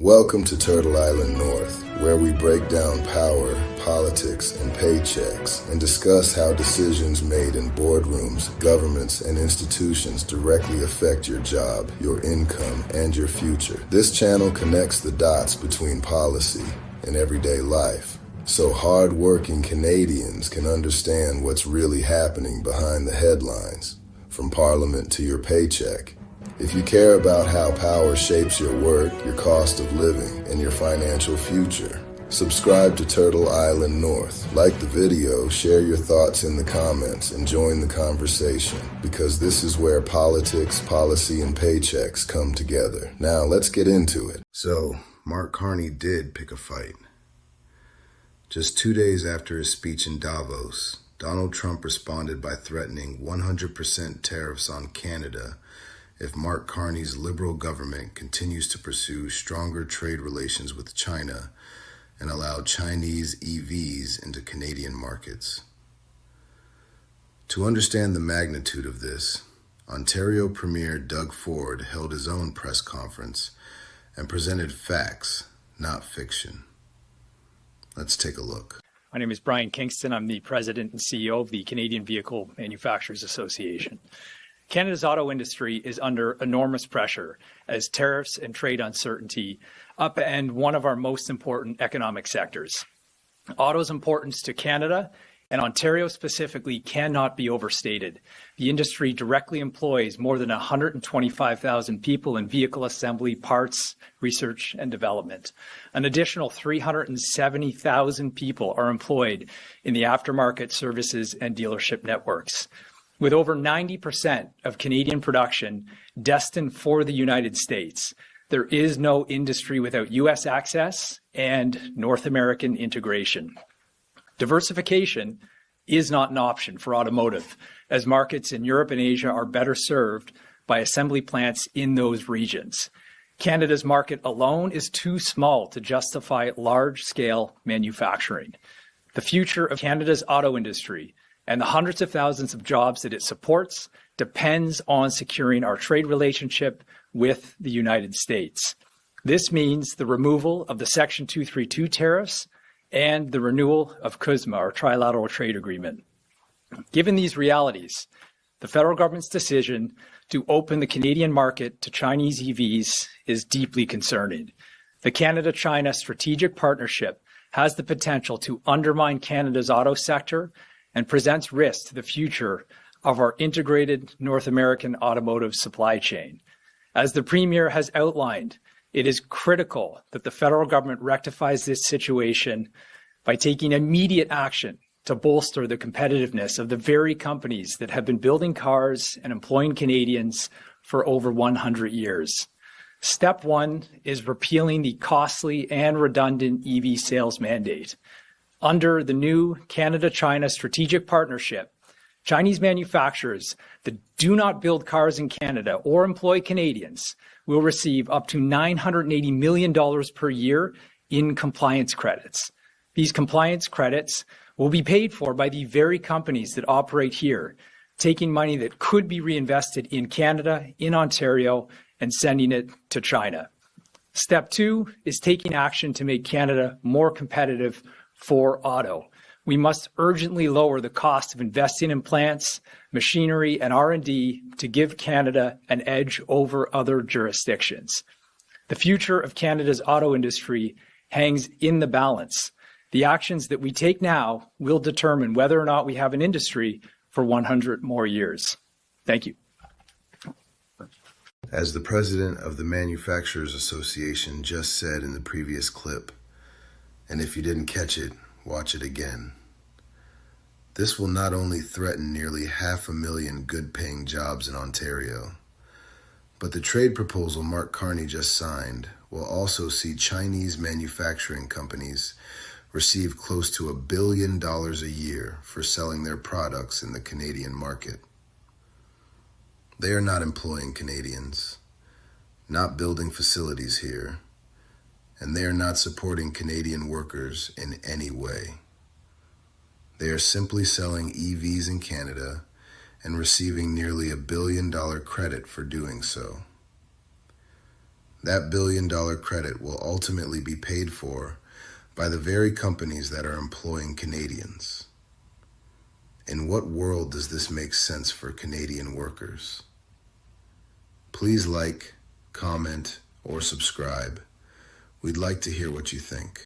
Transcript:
Welcome to Turtle Island North, where we break down power, politics, and paychecks, and discuss how decisions made in boardrooms, governments, and institutions directly affect your job, your income, and your future. This channel connects the dots between policy and everyday life, so hard-working Canadians can understand what's really happening behind the headlines, from Parliament to your paycheck. If you care about how power shapes your work, your cost of living, and your financial future, subscribe to Turtle Island North. Like the video, share your thoughts in the comments, and join the conversation, because this is where politics, policy, and paychecks come together. Now, let's get into it. So, Mark Carney did pick a fight. Just 2 days after his speech in Davos, Donald Trump responded by threatening 100% tariffs on Canada if Mark Carney's liberal government continues to pursue stronger trade relations with China and allow Chinese EVs into Canadian markets. To understand the magnitude of this, Ontario Premier Doug Ford held his own press conference and presented facts, not fiction. Let's take a look. My name is Brian Kingston. I'm the President and CEO of the Canadian Vehicle Manufacturers Association. Canada's auto industry is under enormous pressure as tariffs and trade uncertainty upend one of our most important economic sectors. Auto's importance to Canada and Ontario specifically cannot be overstated. The industry directly employs more than 125,000 people in vehicle assembly, parts, research, and development. An additional 370,000 people are employed in the aftermarket services and dealership networks. With over 90% of Canadian production destined for the United States, there is no industry without U.S. access and North American integration. Diversification is not an option for automotive, as markets in Europe and Asia are better served by assembly plants in those regions. Canada's market alone is too small to justify large-scale manufacturing. The future of Canada's auto industry and the hundreds of thousands of jobs that it supports depends on securing our trade relationship with the United States. This means the removal of the Section 232 tariffs and the renewal of CUSMA, our trilateral trade agreement. Given these realities, the federal government's decision to open the Canadian market to Chinese EVs is deeply concerning. The Canada-China strategic partnership has the potential to undermine Canada's auto sector and presents risk to the future of our integrated North American automotive supply chain. As the Premier has outlined, it is critical that the federal government rectifies this situation by taking immediate action to bolster the competitiveness of the very companies that have been building cars and employing Canadians for over 100 years. Step one is repealing the costly and redundant EV sales mandate. Under the new Canada-China strategic partnership, Chinese manufacturers that do not build cars in Canada or employ Canadians will receive up to $980 million per year in compliance credits. These compliance credits will be paid for by the very companies that operate here, taking money that could be reinvested in Canada, in Ontario, and sending it to China. Step two is taking action to make Canada more competitive for auto. We must urgently lower the cost of investing in plants, machinery, and R&D to give Canada an edge over other jurisdictions. The future of Canada's auto industry hangs in the balance. The actions that we take now will determine whether or not we have an industry for 100 more years. Thank you. As the president of the Manufacturers Association just said in the previous clip, and if you didn't catch it, watch it again. This will not only threaten nearly 500,000 good-paying jobs in Ontario, but the trade proposal Mark Carney just signed will also see Chinese manufacturing companies receive close to $1 billion a year for selling their products in the Canadian market. They are not employing Canadians, not building facilities here, and they are not supporting Canadian workers in any way. They are simply selling EVs in Canada and receiving nearly $1 billion credit for doing so. That billion-dollar credit will ultimately be paid for by the very companies that are employing Canadians. In what world does this make sense for Canadian workers? Please like, comment, or subscribe. We'd like to hear what you think.